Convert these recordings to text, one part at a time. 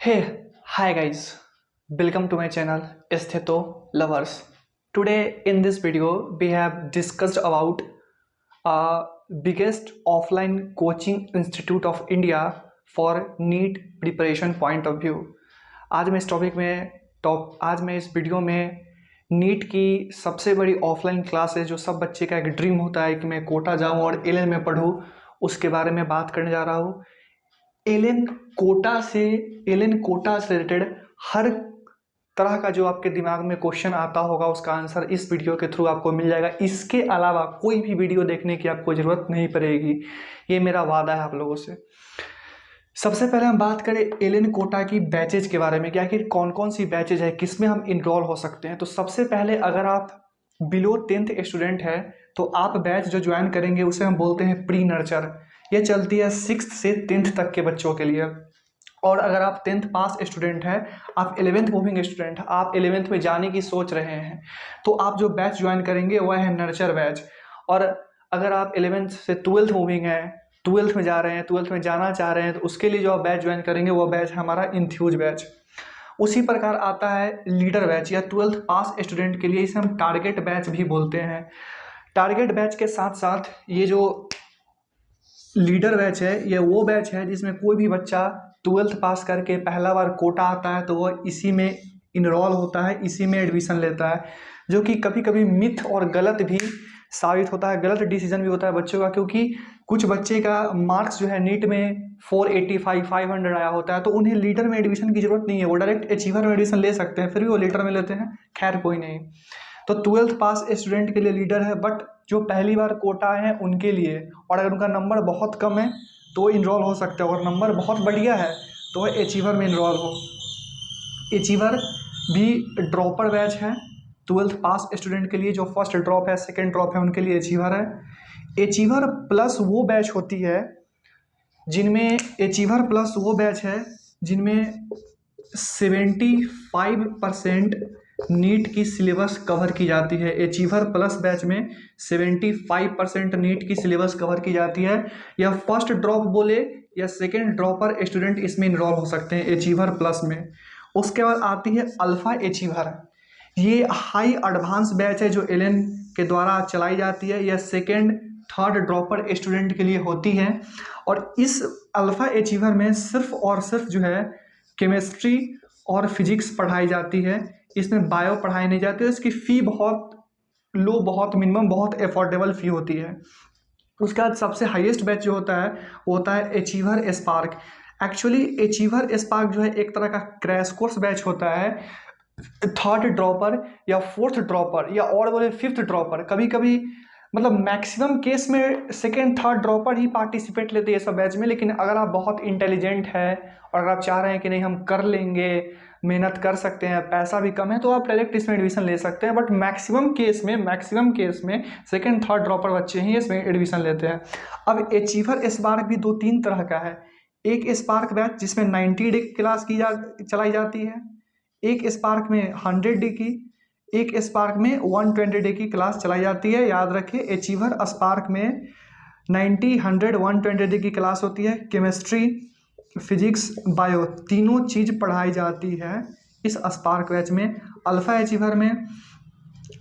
Hey, hi guys, welcome to my channel Estheto Lovers. Today in this video we have discussed about biggest offline coaching institute of India for NEET preparation point of view. आज मैं इस topic में आज मैं इस video में NEET की सबसे बड़ी ऑफलाइन क्लास है जो सब बच्चे का एक ड्रीम होता है कि मैं कोटा जाऊं और एलएन में पढूं, उसके बारे में बात करने जा रहा हूँ। एलएन कोटा से रिलेटेड हर तरह का जो आपके दिमाग में क्वेश्चन आता होगा उसका आंसर इस वीडियो के थ्रू आपको मिल जाएगा। इसके अलावा कोई भी वीडियो देखने की आपको ज़रूरत नहीं पड़ेगी, ये मेरा वादा है आप लोगों से। सबसे पहले हम बात करें एलएन कोटा की बैचेज के बारे में कि आखिर कौन कौन सी बैचेज है, किसमें हम इनरोल हो सकते हैं। तो सबसे पहले अगर आप बिलो 10th स्टूडेंट है तो आप बैच जो ज्वाइन करेंगे उसे हम बोलते हैं प्री नर्चर। ये चलती है 6th से 10th तक के बच्चों के लिए। और अगर आप 10th पास स्टूडेंट हैं, आप 11th मूविंग स्टूडेंट, आप 11th में जाने की सोच रहे हैं, तो आप जो बैच ज्वाइन करेंगे वह है नर्चर बैच। और अगर आप 11th से 12th मूविंग है, 12th में जा रहे हैं, 12th में जाना चाह रहे हैं, तो उसके लिए जो आप बैच ज्वाइन करेंगे वह बैच है हमारा इन्थ्यूज बैच। उसी प्रकार आता है लीडर बैच या 12th पास स्टूडेंट के लिए, इसे हम टारगेट बैच भी बोलते हैं। टारगेट बैच के साथ साथ ये जो लीडर बैच है ये वो बैच है जिसमें कोई भी बच्चा 12th पास करके पहला बार कोटा आता है तो वह इसी में इनरोल होता है, इसी में एडमिशन लेता है, जो कि कभी कभी मिथ और गलत भी साबित होता है, गलत डिसीजन भी होता है बच्चों का। क्योंकि कुछ बच्चे का मार्क्स जो है नीट में 485 500 आया होता है तो उन्हें लीडर में एडमिशन की जरूरत नहीं है, वो डायरेक्ट अचीवर में एडमिशन ले सकते हैं, फिर भी वो लीडर में लेते हैं। खैर कोई नहीं। तो 12th पास स्टूडेंट के लिए लीडर है, बट जो पहली बार कोटा आए हैं उनके लिए, और अगर उनका नंबर बहुत कम है तो इनरोल हो सकते हैं, और नंबर बहुत बढ़िया है तो वह अचीवर में इनरोल हो। अचीवर भी ड्रॉपर बैच है 12th पास स्टूडेंट के लिए, जो फर्स्ट ड्रॉप है, सेकेंड ड्रॉप है, उनके लिए अचीवर है। अचीवर प्लस वो बैच होती है जिनमें 75% नीट की सिलेबस कवर की जाती है। अचीवर प्लस बैच में 75% नीट की सिलेबस कवर की जाती है। या फर्स्ट ड्रॉप बोले या सेकेंड ड्रॉपर स्टूडेंट इसमें इनरोल हो सकते हैं अचीवर प्लस में। उसके बाद आती है अल्फा अचीवर। ये हाई एडवांस बैच है जो एलएन के द्वारा चलाई जाती है, यह सेकेंड थर्ड ड्रॉपर स्टूडेंट के लिए होती है। और इस अल्फा अचीवर में सिर्फ और सिर्फ जो है केमिस्ट्री और फिजिक्स पढ़ाई जाती है, इसमें बायो पढ़ाई नहीं जाती है। इसकी फ़ी बहुत लो, बहुत मिनिमम, बहुत अफोर्डेबल फ़ी होती है। उसके बाद सबसे हाईएस्ट बैच जो होता है वो होता है achiever spark. Actually achiever spark जो है एक तरह का क्रैश कोर्स बैच होता है। थर्ड ड्रॉपर या फोर्थ ड्रॉपर या और बोले फिफ्थ ड्रॉपर, कभी कभी मतलब मैक्सिमम केस में सेकेंड थर्ड ड्रॉपर ही पार्टिसिपेट लेते हैं सब बैच में। लेकिन अगर आप बहुत इंटेलिजेंट है और अगर आप चाह रहे हैं कि नहीं हम कर लेंगे, मेहनत कर सकते हैं, पैसा भी कम है, तो आप डायरेक्ट इसमें एडमिशन ले सकते हैं। बट मैक्सिमम केस में सेकेंड थर्ड ड्रॉपर बच्चे ही इसमें एडमिशन लेते हैं। अब अचीवर स्पार्क भी 2-3 तरह का है। एक स्पार्क बैच जिसमें 90 डे की क्लास चलाई जाती है, एक स्पार्क में 100 डे की, एक स्पार्क में 120 डे की क्लास चलाई जाती है। याद रखिए अचीवर स्पार्क में 90, 100, 120 डे की क्लास होती है। केमिस्ट्री, फिजिक्स, बायो तीनों चीज़ पढ़ाई जाती है इस स्पार्क बैच में। अल्फ़ा अचीवर में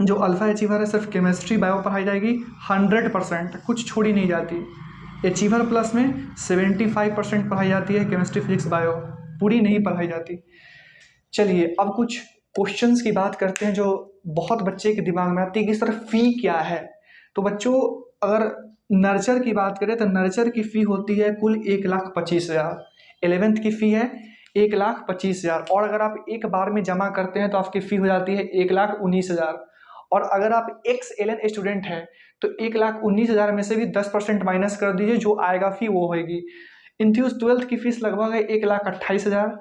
जो अल्फ़ा अचीवर है सिर्फ केमिस्ट्री बायो पढ़ाई जाएगी 100%, कुछ छोड़ी नहीं जाती। अचीवर प्लस में 75% पढ़ाई जाती है, केमिस्ट्री फिजिक्स बायो पूरी नहीं पढ़ाई जाती। चलिए अब कुछ क्वेश्चंस की बात करते हैं जो बहुत बच्चे के दिमाग में आती है कि सर फ़ी क्या है। तो बच्चों अगर नर्चर की बात करें तो नर्चर की फ़ी होती है कुल 1,25,000। 11th की फ़ी है 1,25,000, और अगर आप एक बार में जमा करते हैं तो आपकी फ़ी हो जाती है 1,19,000। और अगर आप एक्स एलएन स्टूडेंट हैं तो 1,19,000 में से भी 10% माइनस कर दीजिए, जो आएगा फ़ी वो होगी। इन्थ्यूज 12th की फ़ीस लगभग है 1,28,000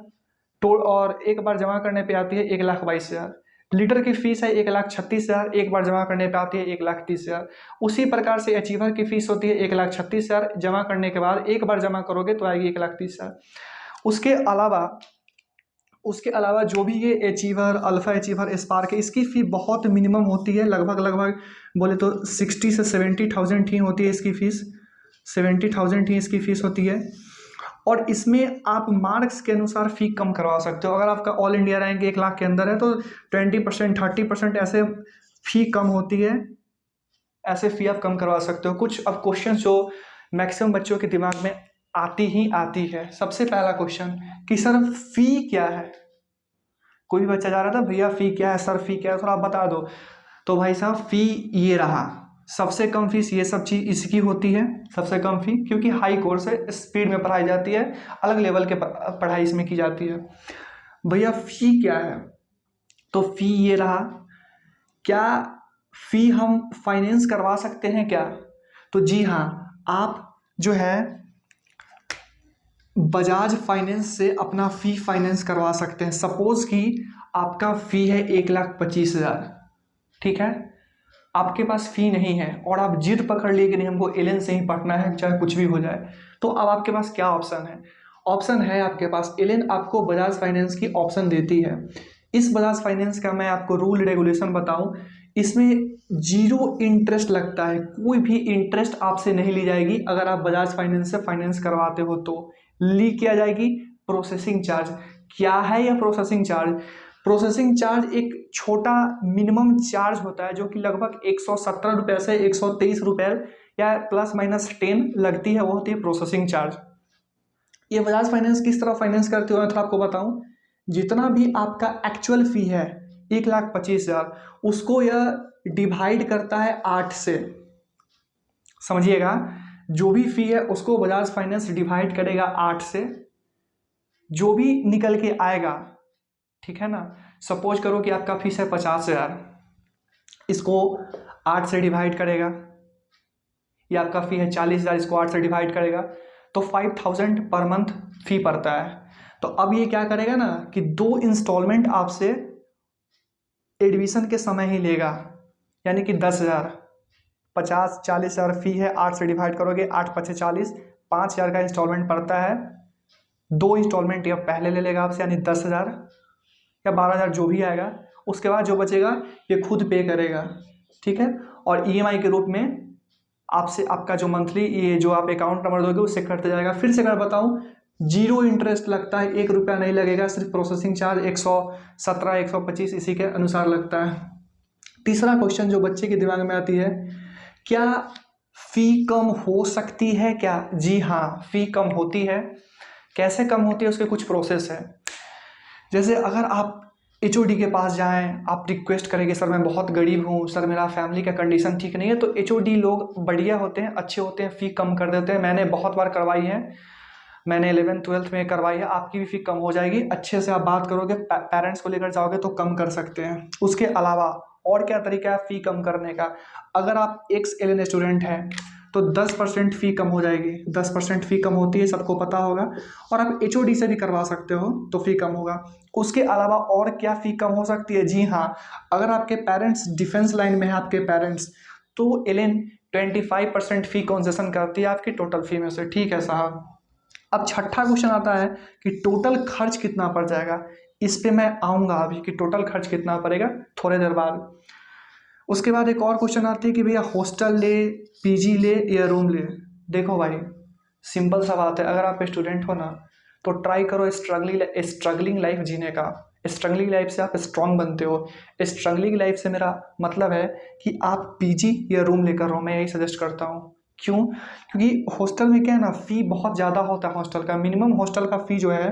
और एक बार जमा करने पे आती है 1,22,000। लीडर की फीस है 1,36,000, एक बार जमा करने पे आती है 1,30,000। उसी प्रकार से अचीवर की फीस होती है 1,36,000, जमा करने के बाद एक बार जमा करोगे तो आएगी 1,30,000। उसके अलावा जो भी ये अचीवर, अल्फा अचीवर, स्पार्क है, इसकी फ़ी बहुत मिनिमम होती है, लगभग बोले तो 60 से 70,000 ही होती है इसकी फ़ीस, 70,000 ही इसकी फ़ीस होती है। और इसमें आप मार्क्स के अनुसार फ़ी कम करवा सकते हो। अगर आपका ऑल इंडिया रैंक 1 लाख के अंदर है तो 20% 30% ऐसे फ़ी कम होती है, ऐसे फ़ी आप कम करवा सकते हो। कुछ अब क्वेश्चन जो मैक्सिमम बच्चों के दिमाग में आती ही आती है। सबसे पहला क्वेश्चन कि सर फ़ी क्या है। कोई भी बच्चा जा रहा था, भैया फ़ी क्या है सर, फ़ी क्या है, थोड़ा आप बता दो। तो भाई साहब फ़ी ये रहा, सबसे कम फीस ये सब चीज़ इसकी होती है, सबसे कम फ़ी, क्योंकि हाई कोर्स है, स्पीड में पढ़ाई जाती है, अलग लेवल के पढ़ाई इसमें की जाती है। भैया फ़ी क्या है, तो फ़ी ये रहा। क्या फ़ी हम फाइनेंस करवा सकते हैं क्या, तो जी हाँ, आप जो है बजाज फाइनेंस से अपना फ़ी फाइनेंस करवा सकते हैं। सपोज़ कि आपका फ़ी है 1,25,000, ठीक है, आपके पास फ़ी नहीं है और आप जिद पकड़ लिए कि नहीं हमको एलन से ही पढ़ना है चाहे कुछ भी हो जाए, तो अब आपके पास क्या ऑप्शन है। ऑप्शन है आपके पास एलन आपको बजाज फाइनेंस की ऑप्शन देती है। इस बजाज फाइनेंस का मैं आपको रूल रेगुलेशन बताऊं, इसमें 0 इंटरेस्ट लगता है, कोई भी इंटरेस्ट आपसे नहीं ली जाएगी। अगर आप बजाज फाइनेंस से फाइनेंस करवाते हो तो ली किया जाएगी प्रोसेसिंग चार्ज। क्या है यह प्रोसेसिंग चार्ज। प्रोसेसिंग चार्ज एक छोटा मिनिमम चार्ज होता है जो कि लगभग 117 रुपये से 123 रुपये या +- 10 लगती है, वो होती है प्रोसेसिंग चार्ज। ये बजाज फाइनेंस किस तरह फाइनेंस करती हो मैं थोड़ा आपको बताऊं। जितना भी आपका एक्चुअल फ़ी है 1,25,000, उसको यह डिवाइड करता है 8 से। समझिएगा, जो भी फ़ी है उसको बजाज फाइनेंस डिवाइड करेगा 8 से, जो भी निकल के आएगा, ठीक है ना। सपोज करो कि आपका फीस है 50,000, इसको 8 से डिवाइड करेगा, या आपका फ़ी है 40,000, इसको 8 से डिवाइड करेगा, तो 5,000 पर मंथ फ़ी पड़ता है। तो अब ये क्या करेगा ना कि 2 इंस्टॉलमेंट आपसे एडमिशन के समय ही लेगा, यानी कि 10,000, 40,000 फ़ी है, 8 से डिवाइड करोगे, 8 × 5 = 40, 5,000 का इंस्टॉलमेंट पड़ता है। 2 इंस्टॉलमेंट या पहले ले लेगा आपसे, यानी 10,000 या 12,000 जो भी आएगा, उसके बाद जो बचेगा ये खुद पे करेगा, ठीक है। और ईएमआई के रूप में आपसे आपका जो मंथली ये जो आप अकाउंट नंबर दोगे उससे कटते जाएगा। फिर से अगर बताऊं, 0 इंटरेस्ट लगता है, 1 रुपया नहीं लगेगा, सिर्फ प्रोसेसिंग चार्ज 117 125 इसी के अनुसार लगता है। तीसरा क्वेश्चन जो बच्चे के दिमाग में आती है, क्या फ़ी कम हो सकती है क्या। जी हाँ, फ़ी कम होती है। कैसे कम होती है, उसके कुछ प्रोसेस है। जैसे अगर आप HOD के पास जाएं, आप रिक्वेस्ट करें कि सर मैं बहुत गरीब हूँ, सर मेरा फैमिली का कंडीशन ठीक नहीं है, तो HOD लोग बढ़िया होते हैं, अच्छे होते हैं, फ़ी कम कर देते हैं। मैंने बहुत बार करवाई है, मैंने 11th 12th में करवाई है। आपकी भी फ़ी कम हो जाएगी, अच्छे से आप बात करोगे, पेरेंट्स को लेकर जाओगे तो कम कर सकते हैं। उसके अलावा और क्या तरीका है फ़ी कम करने का। अगर आप एक्स एलियन स्टूडेंट हैं तो 10% फ़ी कम हो जाएगी, 10% फ़ी कम होती है, सबको पता होगा। और आप HOD से भी करवा सकते हो तो फ़ी कम होगा। उसके अलावा और क्या फ़ी कम हो सकती है, जी हाँ, अगर आपके पेरेंट्स डिफेंस लाइन में है आपके पेरेंट्स, तो एलियन 25% फ़ी कंसेशन करती है आपकी टोटल फ़ी में से, ठीक है साहब। अब छठा क्वेश्चन आता है कि टोटल खर्च कितना पड़ जाएगा। इस पे मैं आऊँगा अभी कि टोटल खर्च कितना पड़ेगा थोड़ी देर बाद। उसके बाद एक और क्वेश्चन आती है कि भैया हॉस्टल ले, PG ले या रूम ले। देखो भाई, सिंपल सा बात है, अगर आप स्टूडेंट हो ना तो ट्राई करो स्ट्रगलिंग लाइफ जीने का। स्ट्रगलिंग लाइफ से आप स्ट्रांग बनते हो। स्ट्रगलिंग लाइफ से मेरा मतलब है कि आप PG या रूम लेकर रहो, मैं यही सजेस्ट करता हूँ। क्यों, क्योंकि हॉस्टल में क्या है ना, फ़ी बहुत ज़्यादा होता है। हॉस्टल का मिनिमम हॉस्टल का फ़ी जो है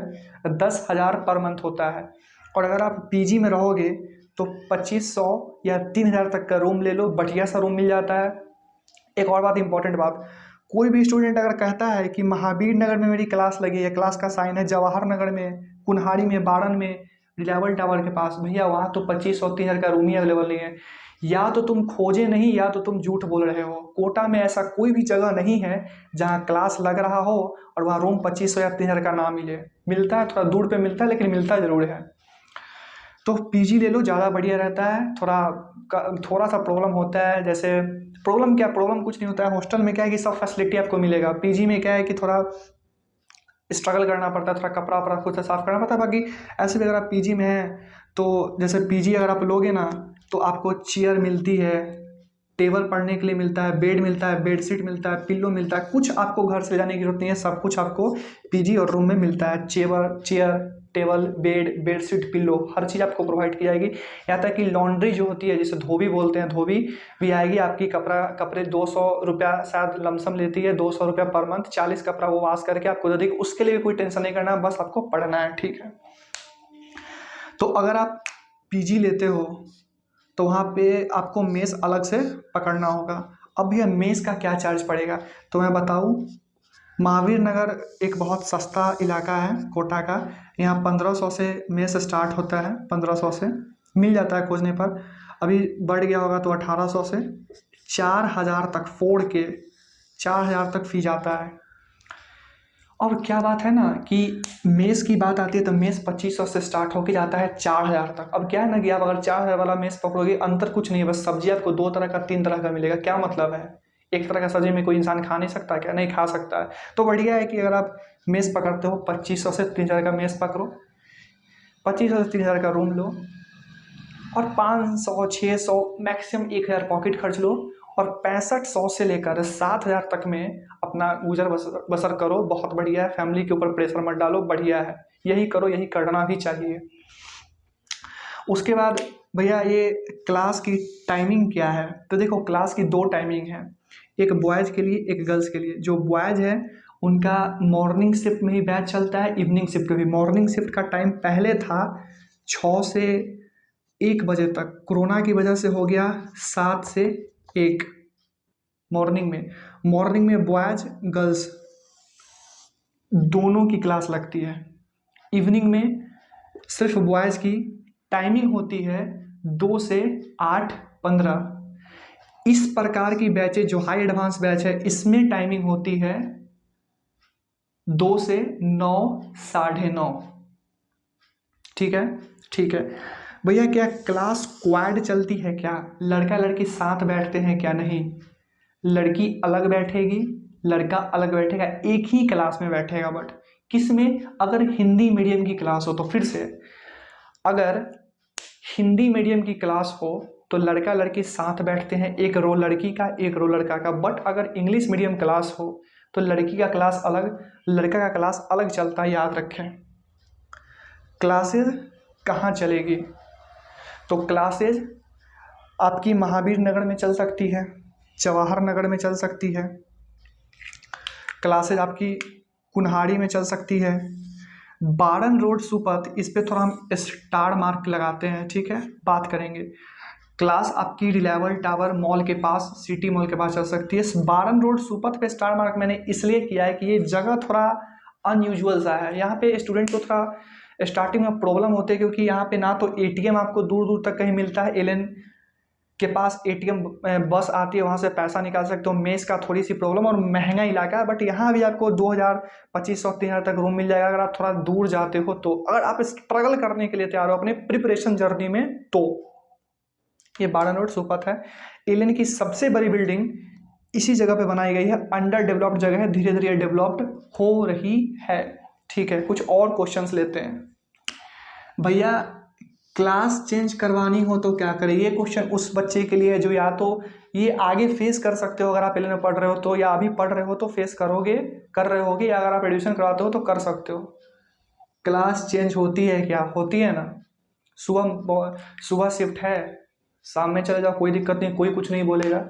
10,000 पर मंथ होता है। और अगर आप PG में रहोगे तो 2,500 या 3,000 तक का रूम ले लो, बढ़िया सा रूम मिल जाता है। एक और बात, इंपॉर्टेंट बात, कोई भी स्टूडेंट अगर कहता है कि महावीर नगर में मेरी क्लास लगी है, क्लास का साइन है जवाहर नगर में, कुन्हाड़ी में, बारन में, रिलायबल टावर के पास, भैया वहाँ तो 2,500 3,000 का रूम ही अवेलेबल नहीं है। या तो तुम खोजे नहीं, या तो तुम झूठ बोल रहे हो। कोटा में ऐसा कोई भी जगह नहीं है जहाँ क्लास लग रहा हो और वहाँ रूम 2,500 या 3,000 का ना मिले। मिलता है, थोड़ा दूर पे मिलता है, लेकिन मिलता ज़रूर है। तो PG ले लो, ज़्यादा बढ़िया रहता है। थोड़ा सा प्रॉब्लम होता है, जैसे प्रॉब्लम क्या, प्रॉब्लम कुछ नहीं होता है। हॉस्टल में क्या है कि सब फैसिलिटी आपको मिलेगा। PG में क्या है कि थोड़ा स्ट्रगल करना पड़ता है, थोड़ा कपड़ा वपड़ा खुद से साफ़ करना पड़ता है। बाकी ऐसे भी अगर आप PG में हैं तो जैसे PG अगर आप लोगे ना तो आपको चेयर मिलती है, टेबल पढ़ने के लिए मिलता है, बेड मिलता है, बेडशीट मिलता है, पिल्लो मिलता है, कुछ आपको घर से ले जाने की जरूरत नहीं है, सब कुछ आपको पीजी और रूम में मिलता है। चेयर, टेबल, बेडशीट, पिल्लो, हर चीज़ आपको प्रोवाइड की जाएगी। यहाँ तक कि लॉन्ड्री जो होती है, जिसे धोबी बोलते हैं, धोबी भी आएगी आपकी। कपड़े 200 रुपया शायद लमसम लेती है, 200 रुपया पर मंथ, 40 कपड़ा वो वाश करके आपको दे देगी। उसके लिए भी कोई टेंशन नहीं करना, बस आपको पढ़ना है, ठीक है। तो अगर आप पीजी लेते हो तो वहाँ पे आपको मेस अलग से पकड़ना होगा। अब भैया मेस का क्या चार्ज पड़ेगा, तो मैं बताऊँ, महावीर नगर एक बहुत सस्ता इलाका है कोटा का। यहाँ 1500 से मेस स्टार्ट होता है, 1500 से मिल जाता है खोजने पर। अभी बढ़ गया होगा तो 1800 से 4000 तक, फोड़ के 4000 तक फी जाता है। और क्या बात है ना कि मेस की बात आती है तो मेस 2500 से स्टार्ट होके जाता है 4000 तक। अब क्या है ना कि आप अगर 4000 वाला मेस पकड़ोगे, अंतर कुछ नहीं है, बस सब्जी आपको 2 तरह का 3 तरह का मिलेगा। क्या मतलब है, एक तरह का सब्जी में कोई इंसान खा नहीं सकता क्या? नहीं खा सकता है। तो बढ़िया है कि अगर आप मेस पकड़ते हो 2500 से 3000 का मेस पकड़ो, 2500 से 3000 का रूम लो, और 500 600 मैक्सिमम 1000 पॉकेट खर्च लो, और 6500 से लेकर 7000 तक में अपना गुजर बसर करो। बहुत बढ़िया है, फैमिली के ऊपर प्रेशर मत डालो, बढ़िया है, यही करो, यही करना भी चाहिए। उसके बाद भैया ये क्लास की टाइमिंग क्या है, तो देखो क्लास की 2 टाइमिंग है, एक बॉयज़ के लिए, एक गर्ल्स के लिए। जो बॉयज़ है उनका मॉर्निंग शिफ्ट में ही बैच चलता है, इवनिंग शिफ्ट में भी। मॉर्निंग शिफ्ट का टाइम पहले था 6 से 1 बजे तक, कोरोना की वजह से हो गया 7 से 1 मॉर्निंग में बॉयज़ गर्ल्स दोनों की क्लास लगती है। इवनिंग में सिर्फ बॉयज़ की टाइमिंग होती है 2 से 8:15। इस प्रकार की बैचेज जो हाई एडवांस बैच है, इसमें टाइमिंग होती है 2 से 9, 9:30। ठीक है, ठीक है भैया। क्या क्लास क्वाड चलती है क्या, लड़का लड़की साथ बैठते हैं क्या? नहीं, लड़की अलग बैठेगी, लड़का अलग बैठेगा, एक ही क्लास में बैठेगा। बट किस में, अगर हिंदी मीडियम की क्लास हो तो। फिर से, अगर हिंदी मीडियम की क्लास हो तो लड़का लड़की साथ बैठते हैं, एक रो लड़की का, एक रो लड़का का। बट अगर इंग्लिश मीडियम क्लास हो तो लड़की का क्लास अलग, लड़का का क्लास अलग चलता है, याद रखें। क्लासेज कहाँ चलेगी, तो क्लासेज आपकी महावीर नगर में चल सकती है, जवाहर नगर में चल सकती है, क्लासेज आपकी कुन्हाड़ी में चल सकती है, बारन रोड सुपथ, इस पे थोड़ा हम स्टार मार्क लगाते हैं, ठीक है, बात करेंगे। क्लास आपकी रिलायबल टावर मॉल के पास, सिटी मॉल के पास चल सकती है। बारन रोड सुपथ पे स्टार मार्क मैंने इसलिए किया है कि ये जगह थोड़ा अनयूजुअल सा है। यहाँ पे स्टूडेंट को थोड़ा स्टार्टिंग में प्रॉब्लम होती है, क्योंकि यहाँ पे ना तो एटीएम आपको दूर दूर तक कहीं मिलता है, एलएन के पास एटीएम बस आती है, वहाँ से पैसा निकाल सकते हो। मेस का थोड़ी सी प्रॉब्लम, और महंगा इलाका है। बट यहाँ भी आपको 2000, 2500, 3000 तक रूम मिल जाएगा अगर आप थोड़ा दूर जाते हो तो। अगर आप स्ट्रगल करने के लिए तैयार हो अपने प्रिपरेशन जर्नी में, तो ये बारन रोड सुपथ है। एलियन की सबसे बड़ी बिल्डिंग इसी जगह पे बनाई गई है, अंडर डेवलप्ड जगह है, धीरे धीरे डेवलप्ड हो रही है, ठीक है। कुछ और क्वेश्चंस लेते हैं भैया। क्लास चेंज करवानी हो तो क्या करें, ये क्वेश्चन उस बच्चे के लिए जो या तो ये आगे फेस कर सकते हो, अगर आप एलियन में पढ़ रहे हो तो, या अभी पढ़ रहे हो तो फेस कर रहे होगे, या अगर आप एडमिशन करवाते हो तो कर सकते हो। क्लास चेंज होती है क्या, होती है ना। सुबह शिफ्ट है, शाम में चले जाओ, कोई दिक्कत नहीं, कोई कुछ नहीं बोलेगा।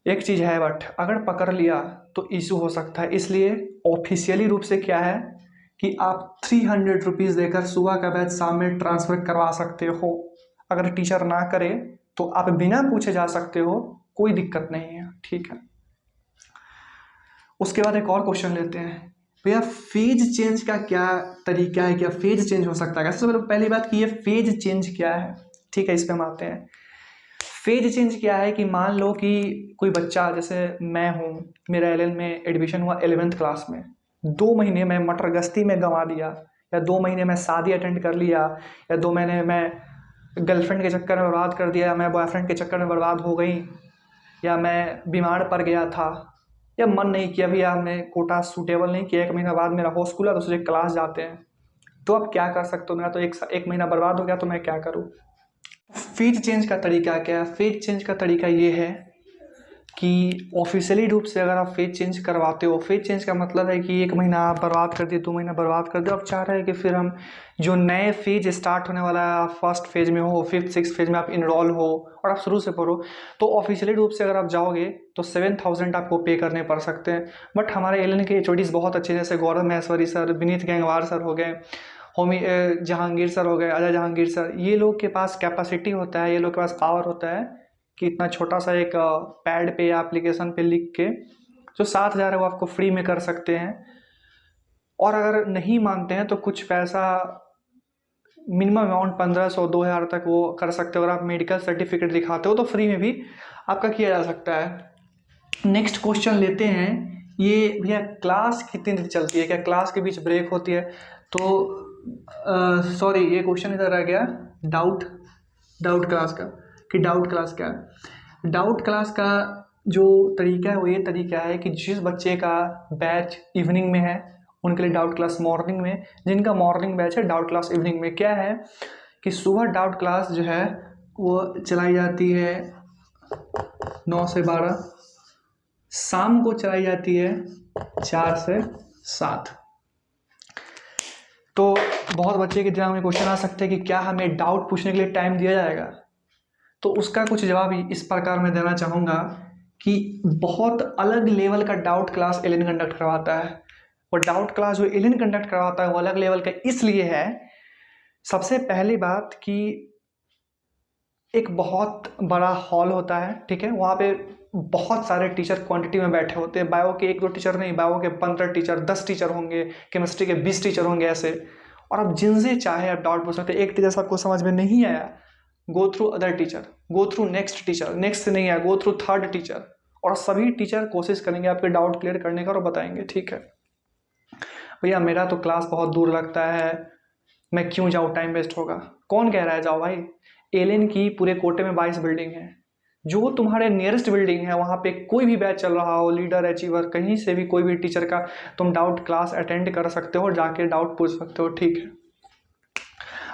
एक चीज़ है, बट अगर पकड़ लिया तो इशू हो सकता है। इसलिए ऑफिशियली रूप से क्या है कि आप 300 रुपीज़ देकर सुबह का बैच शाम में ट्रांसफर करवा सकते हो। अगर टीचर ना करे तो आप बिना पूछे जा सकते हो, कोई दिक्कत नहीं है, ठीक है। उसके बाद एक और क्वेश्चन लेते हैं भैया, फेज चेंज का क्या तरीका है, क्या फेज चेंज हो सकता है? सबसे पहली बात कि ये फेज चेंज क्या है, ठीक है, इस पे हम आते हैं। फेज चेंज क्या है कि मान लो कि कोई बच्चा, जैसे मैं हूँ, मेरा एलएन में एडमिशन हुआ 11th क्लास में, 2 महीने मैं मटर गश्ती में गंवा दिया, या 2 महीने मैं शादी अटेंड कर लिया, या 2 महीने मैं गर्लफ्रेंड के चक्कर में बर्बाद कर दिया, या मैं बॉयफ्रेंड के चक्कर में बर्बाद हो गई, या मैं बीमार पड़ गया था, या मन नहीं किया भैया, मैं कोटा सूटेबल नहीं किया, 1 महीना बाद मेरा होश खुला, दूसरे क्लास जाते हैं, तो अब क्या कर सकते हो? मेरा तो एक महीना बर्बाद हो गया, तो मैं क्या करूँ? फीस चेंज का तरीका क्या है? फीस चेंज का तरीका ये है कि ऑफिशियली रूप से अगर आप फीस चेंज करवाते हो, फीस चेंज का मतलब है कि 1 महीना आप बर्बाद कर दिए, 2 महीना बर्बाद कर दिए, अब चाह रहे हैं कि फिर हम जो नए फेज स्टार्ट होने वाला है, आप फर्स्ट फेज में हो, 5th 6th फेज में आप इनरोल हो और आप शुरू से पढ़ो, तो ऑफिशियली रूप से अगर आप जाओगे तो 7,000 आपको पे करने पड़ सकते हैं। बट हमारे एल के HODs बहुत अच्छे, जैसे गौरव महेश्वरी सर, विनीत गैंगवार सर हो गए, होमी जहांगीर सर हो गए, अजय जहांगीर सर, ये लोग के पास कैपेसिटी होता है, ये लोग के पास पावर होता है कि इतना छोटा सा एक पैड पे या एप्लीकेशन पे लिख के जो 7,000 है वो आपको फ्री में कर सकते हैं। और अगर नहीं मानते हैं तो कुछ पैसा, मिनिमम अमाउंट 1,500 2,000 तक वो कर सकते हो। अगर आप मेडिकल सर्टिफिकेट दिखाते हो तो फ्री में भी आपका किया जा सकता है। नेक्स्ट क्वेश्चन लेते हैं, ये भैया क्लास कितनी देर चलती है, क्या क्लास के बीच ब्रेक होती है? तो सॉरी, ये क्वेश्चन इधर रह गया, डाउट क्लास का, कि डाउट क्लास क्या है। डाउट क्लास का जो तरीका है वो ये तरीका है कि जिस बच्चे का बैच इवनिंग में है उनके लिए डाउट क्लास मॉर्निंग में, जिनका मॉर्निंग बैच है डाउट क्लास इवनिंग में। क्या है कि सुबह डाउट क्लास जो है वो चलाई जाती है 9 से 12, शाम को चलाई जाती है 4 से 7। तो बहुत बच्चे के दिमाग में क्वेश्चन आ सकते हैं कि क्या हमें डाउट पूछने के लिए टाइम दिया जाएगा? तो उसका कुछ जवाब इस प्रकार मैं देना चाहूँगा कि बहुत अलग लेवल का डाउट क्लास एलियन कंडक्ट करवाता है। और डाउट क्लास जो एलियन कंडक्ट करवाता है वो अलग लेवल का इसलिए है, सबसे पहली बात कि एक बहुत बड़ा हॉल होता है, ठीक है, वहाँ पे बहुत सारे टीचर क्वांटिटी में बैठे होते हैं। बायो के 1-2 टीचर नहीं, बायो के 15 टीचर, 10 टीचर होंगे, केमिस्ट्री के 20 टीचर होंगे, ऐसे। और आप जिनसे चाहे आप डाउट पूछ सकते हैं। एक टीचर से आपको समझ में नहीं आया, go through other teacher, go through next teacher, next से नहीं आया, गो थ्रू थर्ड टीचर, और सभी टीचर कोशिश करेंगे आपके डाउट क्लियर करने का और बताएंगे। ठीक है भैया, मेरा तो क्लास बहुत दूर लगता है, मैं क्यों जाऊँ, टाइम वेस्ट होगा। कौन कह रहा है जाओ भाई? एलियन की पूरे कोटे में 22 बिल्डिंग है, जो तुम्हारे नियरेस्ट बिल्डिंग है वहाँ पे कोई भी बैच चल रहा हो, लीडर, अचीवर, कहीं से भी कोई भी टीचर का तुम डाउट क्लास अटेंड कर सकते हो और जाके डाउट पूछ सकते हो। ठीक है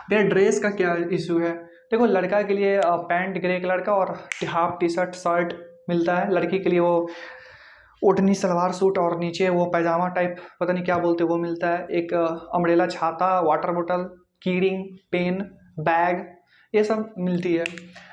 भैया, ड्रेस का क्या इशू है? देखो, लड़का के लिए पैंट ग्रे कलर का और हाफ टी शर्ट शर्ट मिलता है, लड़की के लिए वो ओढ़नी सलवार सूट और नीचे वो पैजामा टाइप पता नहीं क्या बोलते वो मिलता है। एक अम्ब्रेला, छाता, वाटर बोतल, कीरिंग, पेन, बैग, ये सब मिलती है।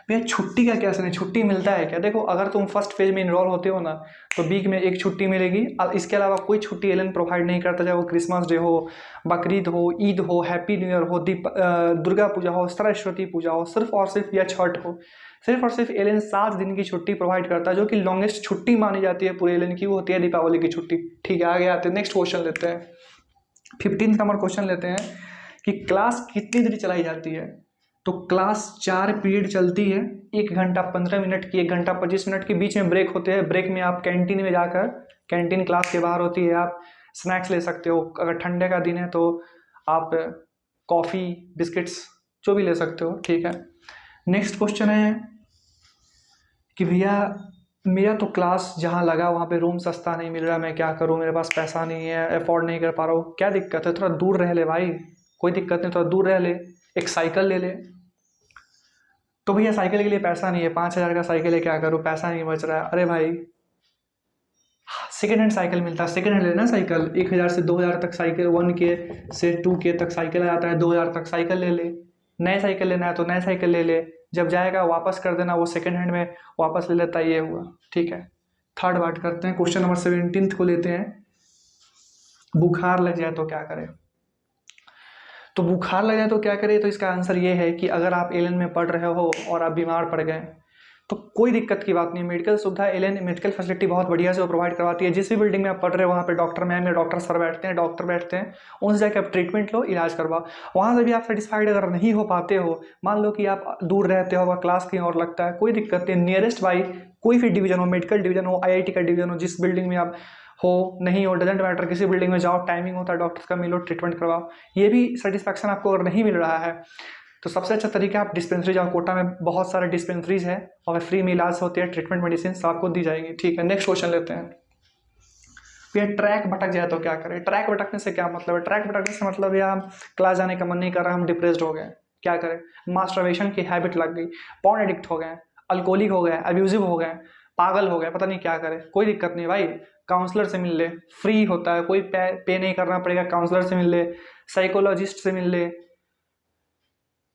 भैया छुट्टी का क्या सीन है, छुट्टी मिलता है क्या? देखो, अगर तुम फर्स्ट फेज में इनरोल होते हो ना तो वीक में 1 छुट्टी मिलेगी। इसके अलावा कोई छुट्टी एलियन प्रोवाइड नहीं करता, चाहे वो क्रिसमस डे हो, बकरीद हो, ईद हो, हैप्पी न्यू ईयर हो, दुर्गा पूजा हो, सरस्वती पूजा हो, सिर्फ और सिर्फ या छठ हो, सिर्फ और सिर्फ एलियन 7 दिन की छुट्टी प्रोवाइड करता है, जो कि लॉन्गेस्ट छुट्टी मानी जाती है पूरे एलियन की, वो होती है दीपावली की छुट्टी। ठीक है, आगे आते हैं, नेक्स्ट क्वेश्चन लेते हैं। 15 नंबर क्वेश्चन लेते हैं कि क्लास कितनी देर चलाई जाती है? तो क्लास 4 पीरियड चलती है, 1 घंटा 15 मिनट की, 1 घंटा 25 मिनट के बीच में ब्रेक होते हैं। ब्रेक में आप कैंटीन में जाकर, कैंटीन क्लास के बाहर होती है, आप स्नैक्स ले सकते हो। अगर ठंडे का दिन है तो आप कॉफ़ी, बिस्किट्स जो भी ले सकते हो। ठीक है, नेक्स्ट क्वेश्चन है कि भैया मेरा तो क्लास जहाँ लगा वहाँ पे रूम सस्ता नहीं मिल रहा, मैं क्या करूँ, मेरे पास पैसा नहीं है, अफोर्ड नहीं कर पा रहा हूँ, क्या दिक्कत है? थोड़ा दूर रह ले भाई, कोई दिक्कत नहीं, थोड़ा दूर रह ले, एक साइकिल ले ले। तो भैया साइकिल के लिए पैसा नहीं है, 5,000 का साइकिल है, क्या करूँ, पैसा नहीं बच रहा है। अरे भाई, सेकेंड हैंड साइकिल मिलता है, सेकेंड हैंड लेना साइकिल, 1,000 से 2,000 तक साइकिल, 1K से 2K तक साइकिल आ जाता है, 2,000 तक साइकिल ले ले। नए साइकिल लेना है तो नए साइकिल ले ले, जब जाएगा वापस कर देना, वो सेकेंड हैंड में वापस ले लेता, ये हुआ। ठीक है, थर्ड बात करते हैं, क्वेश्चन नंबर 17 को लेते हैं। बुखार लग जाए तो क्या करें? तो बुखार लग जाए तो क्या करें, तो इसका आंसर ये है कि अगर आप एलियन में पढ़ रहे हो और आप बीमार पड़ गए तो कोई दिक्कत की बात नहीं। मेडिकल सुविधा एलियन मेडिकल फैसिलिटी बहुत बढ़िया से वो प्रोवाइड करवाती है। जिस भी बिल्डिंग में आप पढ़ रहे हो वहाँ पे डॉक्टर मैम या डॉक्टर सर बैठते हैं, डॉक्टर बैठते हैं, उनसे जाकर आप ट्रीटमेंट लो, इलाज करवाओ। वहाँ से भी आप सेटिस्फाइड अगर नहीं हो पाते हो, मान लो कि आप दूर रहते हो, क्लास कहीं और लगता है, कोई दिक्कत नहीं, नियरेस्ट बाई कोई भी डिवीजन हो, मेडिकल डिवीजन हो, IIT का डिवीजन हो, जिस बिल्डिंग में आप हो नहीं हो, डजेंट मैटर, किसी बिल्डिंग में जाओ, टाइमिंग होता है डॉक्टर का, मिलो, ट्रीटमेंट करवाओ। ये भी सेटिस्फैक्शन आपको अगर नहीं मिल रहा है तो सबसे अच्छा तरीका आप डिस्पेंसरी जाओ। कोटा में बहुत सारे डिस्पेंसरीज है और फ्री में इलाज होती है, ट्रीटमेंट मेडिसिन आपको दी जाएगी। ठीक है, नेक्स्ट क्वेश्चन लेते हैं। फिर ट्रैक भटक जाए तो क्या करें? ट्रैक भटकने से क्या मतलब है? ट्रैक भटकने से मतलब या क्लास जाने का मन नहीं कर रहा, हम डिप्रेस्ड हो गए, क्या करें, मास्टरबेशन की हैबिट लग गई, पॉर्न एडिक्ट हो गए, अल्कोहलिक हो गए, अब्यूजिव हो गए, पागल हो गए, पता नहीं क्या करें। कोई दिक्कत नहीं भाई, काउंसलर से मिल ले, फ्री होता है, कोई पे नहीं करना पड़ेगा, काउंसलर से मिल ले, साइकोलॉजिस्ट से मिल ले,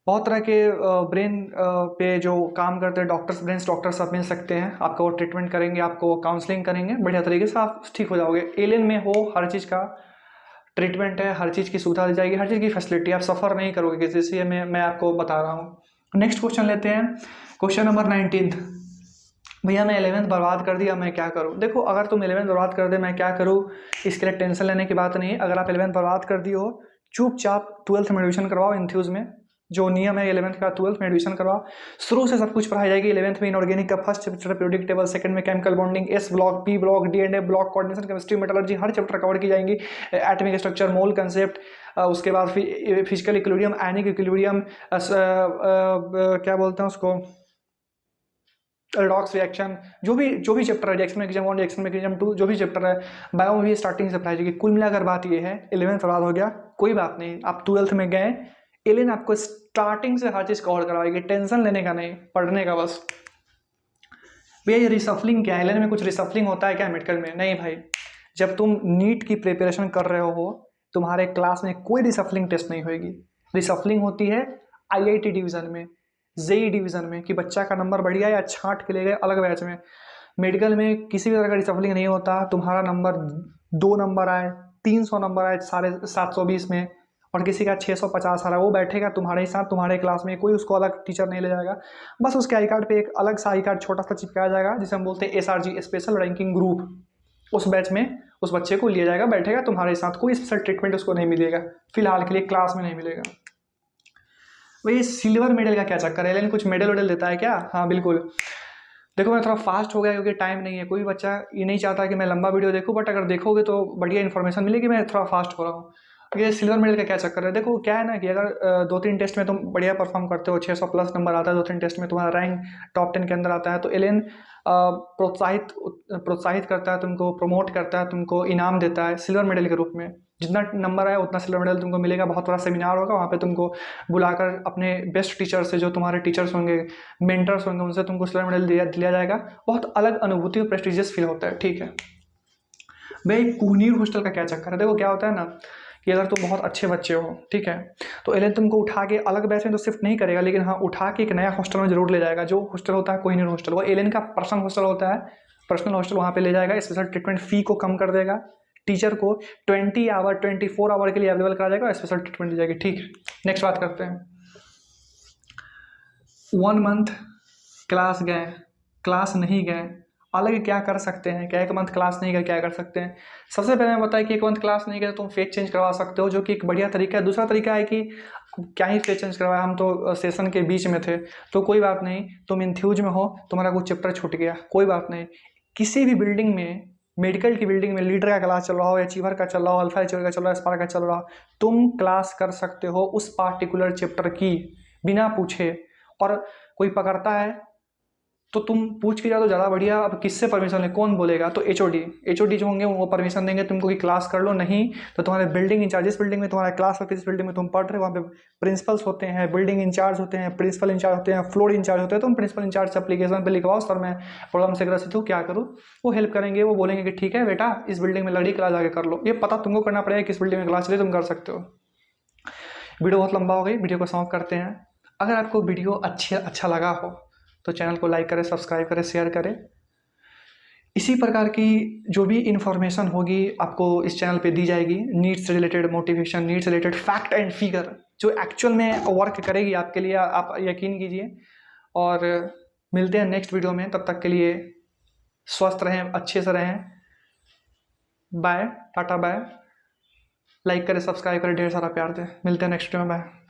बहुत तरह के ब्रेन पे जो काम करते हैं डॉक्टर्स, ब्रेन डॉक्टर्स सब मिल सकते हैं, आपको ट्रीटमेंट करेंगे, आपको काउंसलिंग करेंगे, बढ़िया तरीके से आप ठीक हो जाओगे। एलियन में हो हर चीज़ का ट्रीटमेंट है, हर चीज़ की सुविधा दी जाएगी, हर चीज़ की फैसिलिटी, आप सफ़र नहीं करोगे किसी से, मैं आपको बता रहा हूँ। नेक्स्ट क्वेश्चन लेते हैं, क्वेश्चन नंबर 19। भैया मैं 11th बर्बाद कर दिया, मैं क्या करूँ? देखो, अगर तुम 11th बर्बाद कर दे मैं क्या करूँ, इसके लिए टेंशन लेने की बात नहीं। अगर आप 11th बर्बाद कर दी हो, चुपचाप 12th में एडमिशन करवाओ, इन्थ्यूज में जो नियम है 11th का 12th में एडमिशन करवाओ, शुरू से सब कुछ पढ़ाई जाएगी। 11th में इनऑर्गेनिक का first chapter periodic table, second में chemical bonding, S block, P block, D and A block, coordination, chemistry, metallurgy, हर चैप्टर कवर की जाएंगी। एटॉमिक स्ट्रक्चर, मोल कंसेप्ट, उसके बाद फिर फिजिकल इक्विलिब्रियम, आयनिक इक्विलिब्रियम, क्या बोलते हैं उसको, रेडॉक्स रिएक्शन, जो भी चैप्टर है, रिएक्शन मैकेनिज्म 1, रिएक्शन मैकेनिज्म 2, जो भी चैप्टर है बायो में भी स्टार्टिंग से पढ़ाई जाएगी। कुल मिलाकर बात ये है, 11th बर्बाद हो गया कोई बात नहीं, आप 12th में गए, एलियन आपको स्टार्टिंग से हर चीज़ कवर करवाएगी, टेंशन लेने का नहीं, पढ़ने का बस। भैया ये रिसफलिंग क्या है, एलियन में कुछ रिसफलिंग होता है क्या मेडिकल में? नहीं भाई, जब तुम नीट की प्रिपरेशन कर रहे हो, तुम्हारे क्लास में कोई रिसफलिंग टेस्ट नहीं होगी। रिसफलिंग होती है IIT डिवीज़न में, जेई डिवीज़न में, कि बच्चा का नंबर बढ़ गया या छांट के ले गए अलग बैच में। मेडिकल में किसी भी तरह का रिसफलिंग नहीं होता, तुम्हारा नंबर 2 नंबर आए, 300 नंबर आए 720 में, और किसी का 650 आ रहा है, वो बैठेगा तुम्हारे साथ, तुम्हारे क्लास में, कोई उसको अलग टीचर नहीं ले जाएगा। बस उसके आई कार्ड पे एक अलग सा आई कार्ड छोटा सा चिपकाया जाएगा, जिसे हम बोलते हैं SRG, स्पेशल रैंकिंग ग्रुप। उस बैच में उस बच्चे को लिया जाएगा, बैठेगा तुम्हारे साथ, कोई स्पेशल ट्रीटमेंट उसको नहीं मिलेगा, फिलहाल के लिए क्लास में नहीं मिलेगा। वही सिल्वर मेडल का क्या चक्कर है, एलियन कुछ मेडल वेडल देता है क्या? हाँ बिल्कुल। देखो मैं थोड़ा फास्ट हो गया क्योंकि टाइम नहीं है, कोई बच्चा ये नहीं चाहता कि मैं लंबा वीडियो देखूं, बट अगर देखोगे तो बढ़िया इन्फॉर्मेशन मिलेगी, मैं थोड़ा फास्ट हो रहा हूँ। ये सिल्वर मेडल का क्या चक्कर है, देखो क्या है ना कि अगर 2-3 टेस्ट में तुम बढ़िया परफॉर्म करते हो, 600 प्लस नंबर आता है, 2-3 टेस्ट में तुम्हारा रैंक टॉप 10 के अंदर आता है, तो एलियन प्रोत्साहित करता है तुमको, प्रमोट करता है तुमको, इनाम देता है सिल्वर मेडल के रूप में। जितना नंबर आया उतना सिल्वर मेडल तुमको मिलेगा, बहुत बड़ा सेमिनार होगा, वहाँ पे तुमको बुलाकर अपने बेस्ट टीचर से, जो तुम्हारे टीचर्स होंगे, मेंटर्स होंगे, उनसे तुमको सिल्वर मेडल दिया जाएगा। बहुत अलग अनुभूति और प्रेस्टिजियस फील होता है, ठीक है। भाई कुहनीर हॉस्टल का क्या चक्कर है, देखो क्या होता है ना कि अगर तुम बहुत अच्छे बच्चे हो, ठीक है, तो एलियन तुमको उठा के अलग बैच में तो शिफ्ट नहीं करेगा, लेकिन हाँ उठा के एक नया हॉस्टल में जरूर ले जाएगा। जो हॉस्टल होता है कोहिनूर हॉस्टल, वो एलियन का पर्सनल हॉस्टल होता है, पर्सनल हॉस्टल, वहाँ पे ले जाएगा, स्पेशल ट्रीटमेंट, फी को कम कर देगा, टीचर को 20 आवर 24 आवर के लिए अवेलेबल करा जाएगा, स्पेशल ट्रीटमेंट दी जाएगी, ठीक है। नेक्स्ट बात करते हैं, 1 मंथ क्लास गए, क्लास नहीं गए, अलग क्या कर सकते हैं? क्या 1 मंथ क्लास नहीं गए क्या कर सकते हैं? सबसे पहले मैं बताया कि 1 मंथ क्लास नहीं गए तो तुम फेज चेंज करवा सकते हो, जो कि एक बढ़िया तरीका है। दूसरा तरीका है कि क्या ही फेज चेंज करवाया, हम तो सेशन के बीच में थे, तो कोई बात नहीं, तुम इन्फ्यूज में हो, तुम्हारा कुछ चैप्टर छूट गया, कोई बात नहीं। किसी भी बिल्डिंग में, मेडिकल की बिल्डिंग में लीडर का क्लास चल रहा हो, अचीवर का चल रहा हो, अल्फा अचीवर का चल रहा हो, स्पार्क का चल रहा हो, तुम क्लास कर सकते हो उस पार्टिकुलर चैप्टर की बिना पूछे। और कोई पकड़ता है तो तुम पूछ के जाओ तो ज़्यादा बढ़िया। अब किससे परमिशन ले, कौन बोलेगा? तो एचओडी जो होंगे वो परमिशन देंगे तुमको कि क्लास कर लो, नहीं तो तुम्हारे बिल्डिंग इंचार्ज, जिस बिल्डिंग में तुम्हारा क्लास हो, किस बिल्डिंग में तुम पढ़ रहे हो, वहाँ पे प्रिंसिपल्स होते हैं, बिल्डिंग इंचार्ज होते हैं, प्रिंसिपल इंचार्ज होते हैं, फ्लोर इंचार्ज होते हैं। तुम प्रिंसिपल इंचार्ज से एप्लीकेशन पर लिखवाओ, सर मैं प्रॉब्लम से ग्रसित हूँ, क्या करूँ? वो हेल्प करेंगे, वो बोलेंगे कि ठीक है बेटा, इस बिल्डिंग में लड़ी क्लास आगे कर लो। ये पता तुमको करना पड़ेगा किस बिल्डिंग में क्लास चले, तुम कर सकते हो। वीडियो बहुत लंबा हो गई, वीडियो को समाप्त करते हैं। अगर आपको वीडियो अच्छा लगा हो तो चैनल को लाइक करें, सब्सक्राइब करें, शेयर करें। इसी प्रकार की जो भी इन्फॉर्मेशन होगी आपको इस चैनल पे दी जाएगी, नीट से रिलेटेड मोटिवेशन, नीट से रिलेटेड फैक्ट एंड फिगर, जो एक्चुअल में वर्क करेगी आपके लिए, आप यकीन कीजिए। और मिलते हैं नेक्स्ट वीडियो में, तब तक के लिए स्वस्थ रहें, अच्छे से रहें। Bye, tata bye. लाइक करें, सब्सक्राइब करें, ढेर सारा प्यार दें। मिलते हैं नेक्स्ट वीडियो में, बाय।